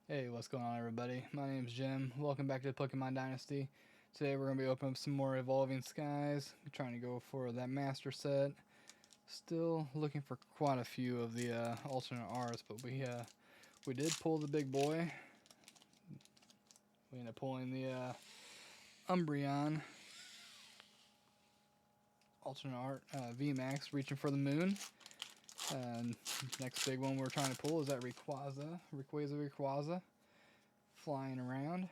Hey, what's going on, everybody? My name's Jim. Welcome back to Pokemon Dynasty. Today we're going to be opening up some more Evolving Skies. Trying to go for that Master Set. Still looking for quite a few of the alternate R's, but we did pull the big boy. We ended up pulling the Umbreon alternate art VMAX, reaching for the moon. Next big one we're trying to pull is that Rayquaza, flying around.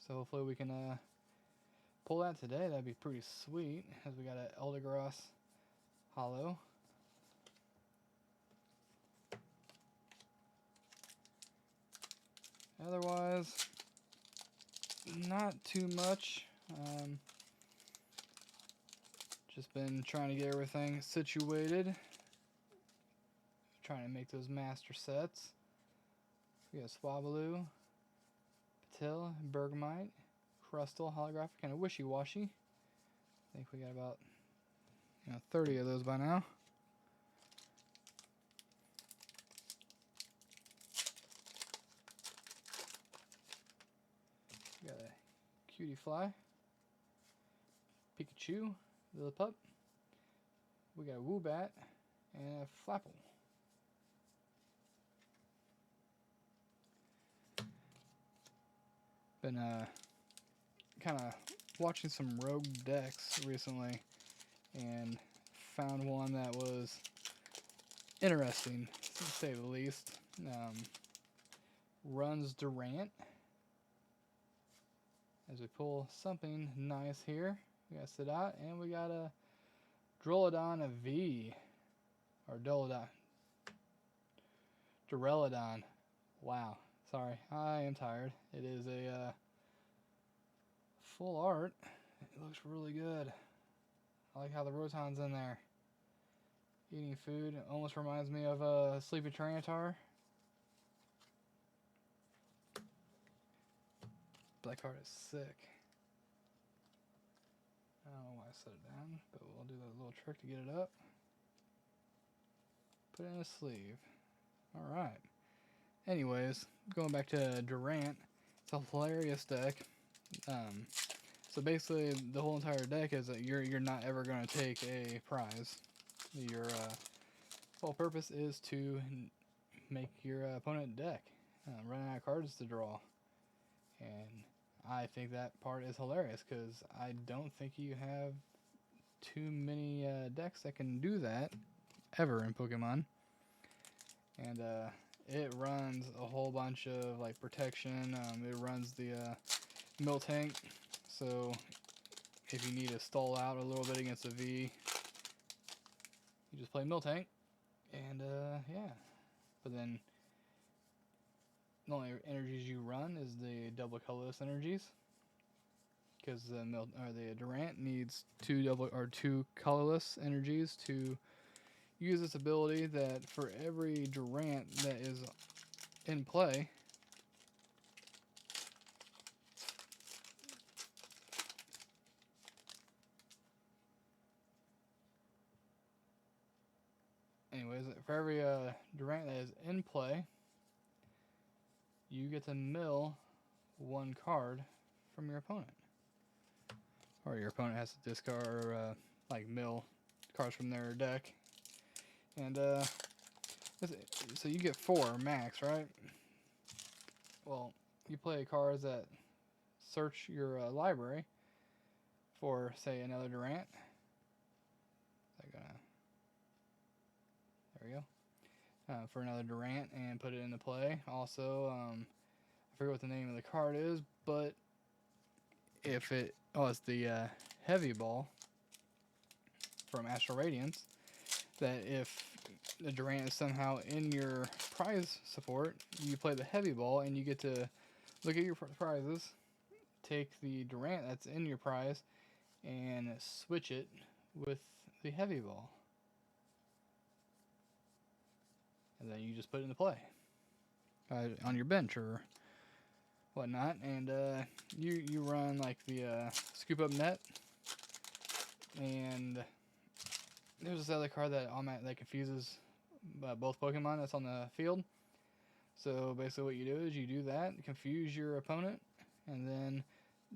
So hopefully we can pull that today. That'd be pretty sweet, as we got an Eldegoss Hollow. Otherwise, not too much. Just been trying to get everything situated. Trying to make those master sets. We got Swablu, Patil, Bergmite, Crustle, Holographic, kind of wishy-washy. I think we got about 30 of those by now. We got a Cutie Fly, Pikachu, Lillipup. We got a Woobat and a Flapple. Been kind of watching some rogue decks recently and found one that was interesting, to say the least. Runs Durant. As we pull something nice here, we got Sedat and we got a Drolodon V, or Duraludon. Wow, sorry, I am tired. It is a full art. It looks really good. I like how the Roton's in there. Eating food. It almost reminds me of a Sleepy Tyranitar. Black card is sick. I don't know why I set it down, but we'll do that little trick to get it up. Put it in a sleeve. Alright. Anyways, going back to Durant. It's a hilarious deck. So basically, the whole entire deck is that you're not ever going to take a prize. Your whole purpose is to make your opponent deck, run out of cards to draw, and I think that part is hilarious because I don't think you have too many decks that can do that ever in Pokemon, and it runs a whole bunch of like protection. It runs the Miltank, so if you need to stall out a little bit against a V, you just play Miltank, and yeah. But then the only energies you run is the double colorless energies, because the Durant needs two colorless energies to use this ability. That for every Durant that is in play, anyways, for every Durant that is in play, you get to mill one card from your opponent, or your opponent has to discard or like mill cards from their deck, and so you get 4 max, right? Well, you play cards that search your library for, say, another Durant. There we go. For another Durant and put it into play. Also, I forget what the name of the card is, but if it, it's the Heavy Ball from Astral Radiance. That if the Durant is somehow in your prize support, you play the Heavy Ball and you get to look at your prizes, take the Durant that's in your prize, and switch it with the Heavy Ball. And then you just put it into play on your bench or whatnot. And you run like the Scoop Up Net. And there's this other card that confuses both Pokemon that's on the field. So basically, what you do is you do that, confuse your opponent, and then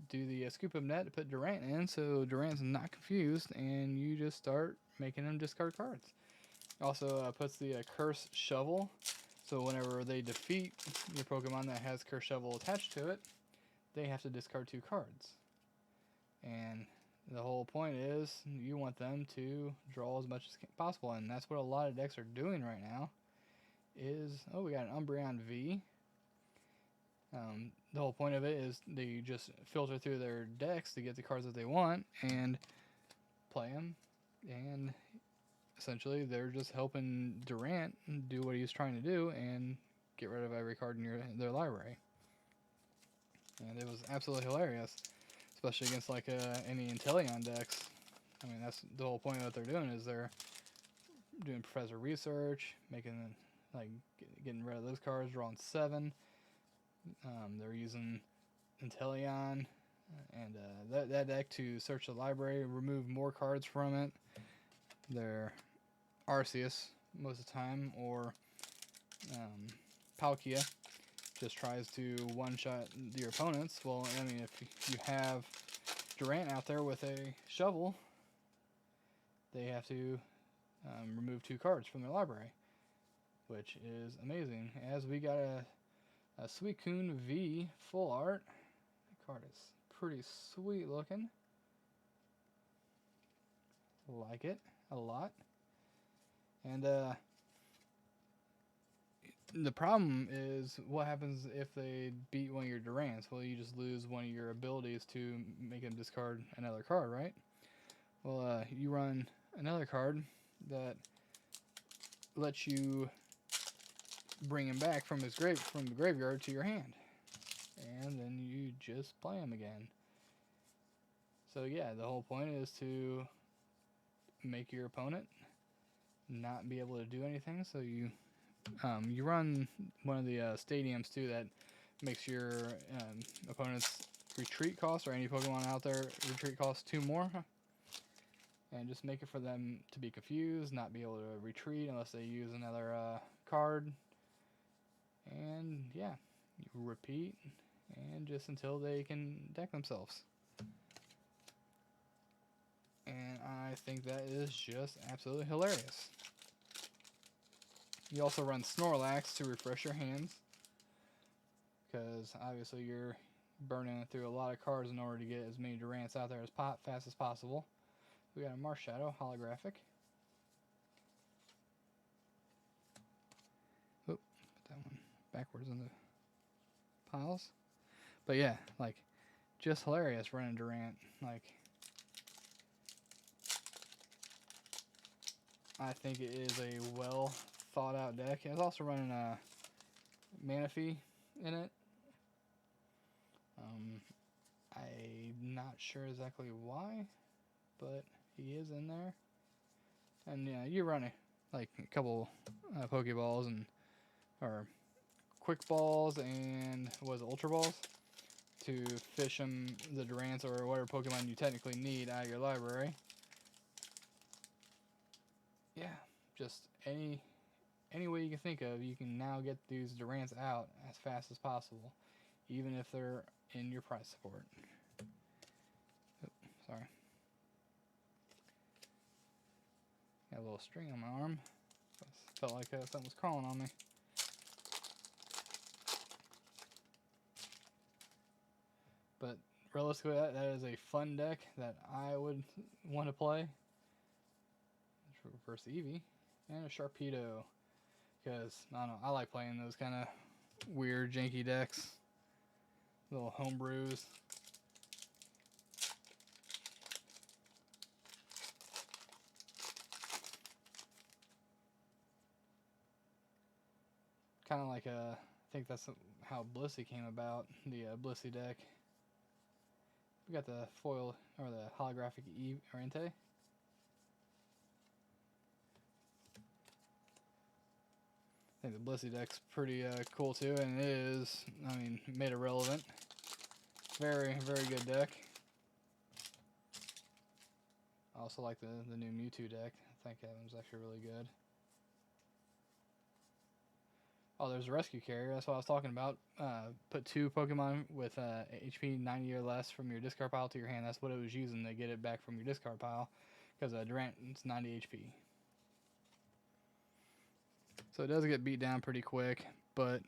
do the scoop of net to put Durant in, so Durant's not confused, and you just start making him discard cards. Also puts the Curse Shovel, so whenever they defeat your Pokemon that has Curse Shovel attached to it, they have to discard 2 cards. And the whole point is you want them to draw as much as possible, and that's what a lot of decks are doing right now. Oh, we got an Umbreon V. The whole point of it is they just filter through their decks to get the cards that they want and play them, and essentially they're just helping Durant do what he's trying to do and get rid of every card in their library. And it was absolutely hilarious, especially against like any Inteleon decks. I mean, that's the whole point of what they're doing, is they're doing Professor Research, making like getting rid of those cards, drawing 7. They're using Inteleon and that deck to search the library, remove more cards from it. They're Arceus most of the time, or Palkia just tries to one-shot your opponents. Well, I mean, if you have Durant out there with a shovel, they have to remove 2 cards from their library, which is amazing. As we got a Suicune V full art. The card is pretty sweet looking. Like it a lot. And the problem is, what happens if they beat one of your Durants? Well, you just lose one of your abilities to make them discard another card, right? Well, you run another card that lets you bring him back from the graveyard to your hand, and then you just play him again. So yeah, the whole point is to make your opponent not be able to do anything. So you run one of the stadiums too that makes your opponent's retreat cost, or any Pokemon out there retreat cost 2 more, and just make it for them to be confused, not be able to retreat unless they use another card. And yeah, you repeat, and just until they can deck themselves. And I think that is just absolutely hilarious. You also run Snorlax to refresh your hands, because obviously you're burning through a lot of cards in order to get as many Durants out there as fast as possible. We got a Marshadow holographic. Oop, put that one backwards in the piles. But yeah, like, just hilarious running Durant. Like, I think it is a well thought out deck. It's also running a Manaphy in it. I'm not sure exactly why, but he is in there. And yeah, you run like a couple Pokeballs or Quick Balls and Ultra Balls to fish them the Durants or whatever Pokemon you technically need out of your library. Yeah, just any way you can think of, you can now get these Durants out as fast as possible, even if they're in your price support. Sorry. Got a little string on my arm. Felt like something was crawling on me. But realistically, that is a fun deck that I would want to play. Reverse Eevee and a Sharpedo, because I don't know, I like playing those kind of weird, janky decks, little homebrews. Kind of like I think that's how Blissey came about, the Blissey deck. We got the foil, or the holographic Entei. I think the Blissey deck's pretty cool too, and it is, I mean, made irrelevant. Very, very good deck. I also like the new Mewtwo deck. I think that one's actually really good. Oh, there's a rescue carrier. That's what I was talking about. Put 2 Pokemon with HP 90 or less from your discard pile to your hand. That's what it was using to get it back from your discard pile, because Durant's 90 HP. So it does get beat down pretty quick, but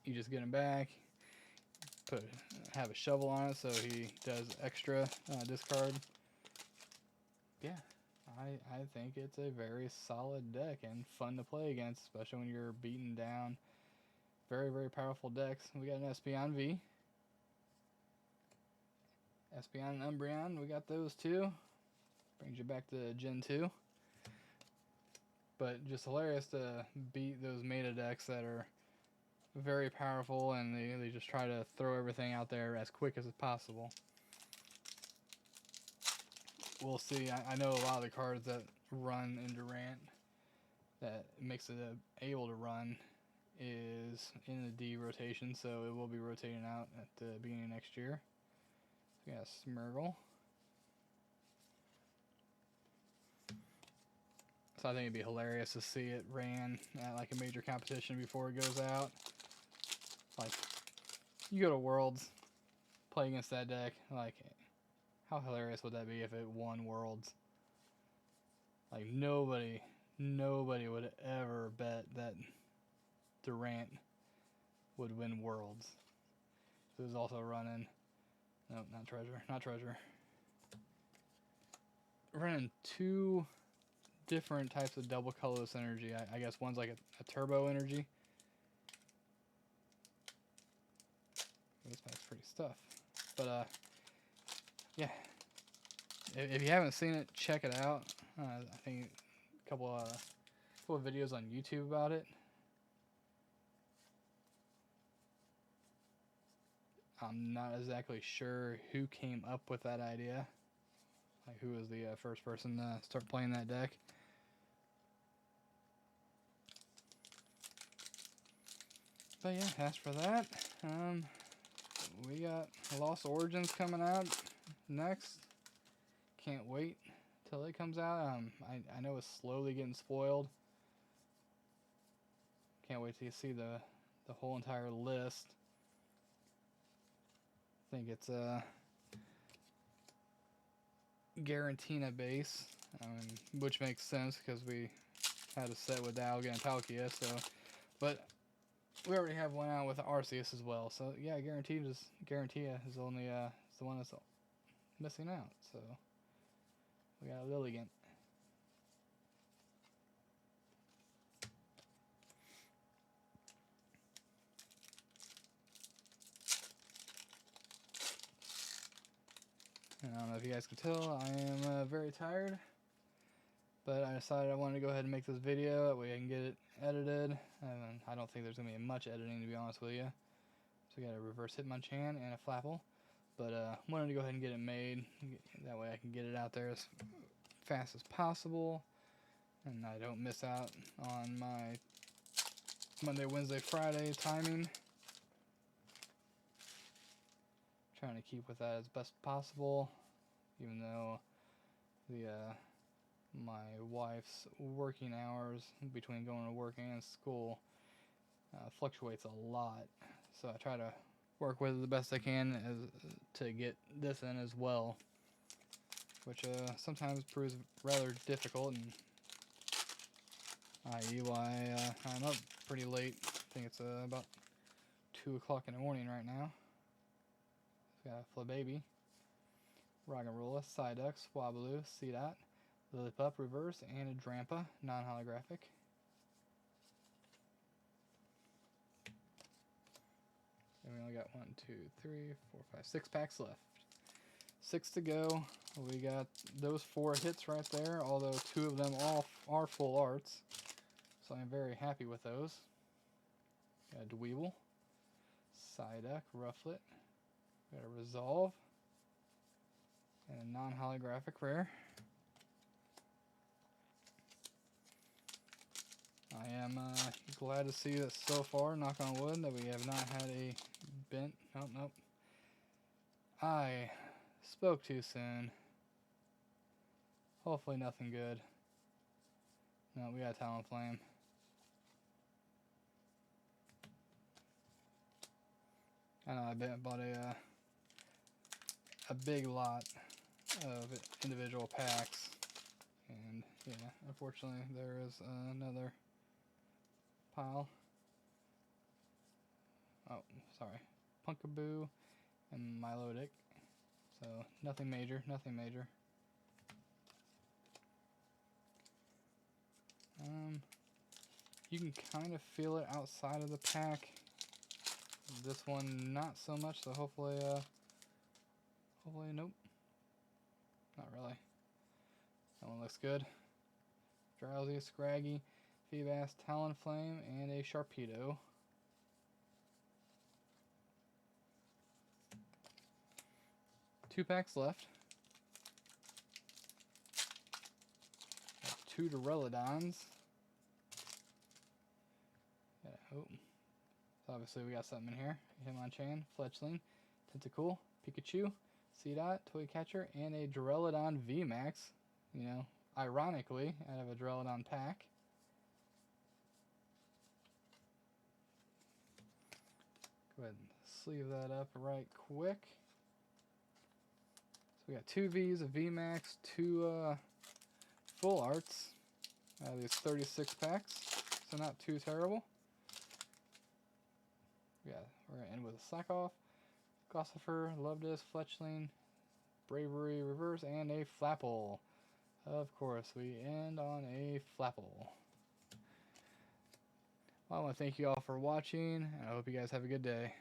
you just get him back. Have a shovel on it so he does extra discard. Yeah, I think it's a very solid deck and fun to play against, especially when you're beaten down. Very, very powerful decks. We got an Espeon V. Espeon and Umbreon, we got those too. Brings you back to Gen 2. But just hilarious to beat those meta decks that are very powerful, and they just try to throw everything out there as quick as possible. We'll see. I know a lot of the cards that run in Durant that makes it able to run is in the D rotation, so it will be rotating out at the beginning of next year. We got Smeargle. So I think it'd be hilarious to see it ran at like a major competition before it goes out. Like, you go to Worlds, play against that deck, like, how hilarious would that be if it won Worlds? Like, nobody would ever bet that Durant would win Worlds. It was also running, nope, not Treasure. Running 2 different types of double colorless energy. I guess one's like a turbo energy. This pack's pretty stuff. But yeah, if you haven't seen it, check it out. I think a couple of videos on YouTube about it. I'm not exactly sure who came up with that idea. Like, who was the first person to start playing that deck. But yeah, as for that, we got Lost Origins coming out next. Can't wait till it comes out. I know it's slowly getting spoiled. Can't wait to see the whole entire list. I think it's Garantina base, which makes sense because we had a set with Dialga and Palkia. So, but we already have one out with Arceus as well. So yeah, Garantia is only is the one that's missing out. So we got Lilligant. And I don't know if you guys can tell, I am very tired, but I decided I wanted to go ahead and make this video. That way I can get it edited. And I don't think there's going to be much editing, to be honest with you. So we got a reverse Hitmonchan and a Flapple. But wanted to go ahead and get it made. That way I can get it out there as fast as possible. And I don't miss out on my Monday, Wednesday, Friday timing. Trying to keep with that as best possible, even though the my wife's working hours between going to work and school fluctuates a lot. So I try to work with it the best I can to get this in as well, which sometimes proves rather difficult, and i.e. why I'm up pretty late. I think it's about 2 o'clock in the morning right now. We got Flababy, Roggenrola, Psyduck, Swablu, Seedot, Lillipup Reverse, and a Drampa non-holographic. And we only got 1, 2, 3, 4, 5, 6 packs left. 6 to go. We got those 4 hits right there, although 2 of them all are full arts. So I'm very happy with those. Got a Dweeble, Psyduck, Rufflet, got a Resolve, and a non-holographic rare. I am glad to see that so far, knock on wood, that we have not had a bent. Nope. I spoke too soon. Hopefully nothing good. No, we got Talonflame. I know I bought a big lot of individual packs, and yeah, unfortunately there is another pile. Oh, sorry, Punkaboo and Milotic. So nothing major, nothing major. You can kind of feel it outside of the pack. This one not so much, so hopefully nope. Not really. That one looks good. Drowsy, Scraggy, Feebas, Talonflame, and a Sharpedo. Two packs left. Got two Duraludons. Yeah, oh. So obviously we got something in here. Hitmonchan, Fletchling, Tentacool, Pikachu, Seedot, Toycatcher, and a Duraludon VMAX. You know, ironically, out of a Duraludon pack. Go ahead and sleeve that up right quick. So we got two Vs, a VMAX, two full arts out of these 36 packs. So not too terrible. Yeah, we're going to end with a Slackoff, Gossifer, Loveless, Fletchling, Bravery Reverse, and a Flapple. Of course, we end on a Flapple. Well, I want to thank you all for watching, and I hope you guys have a good day.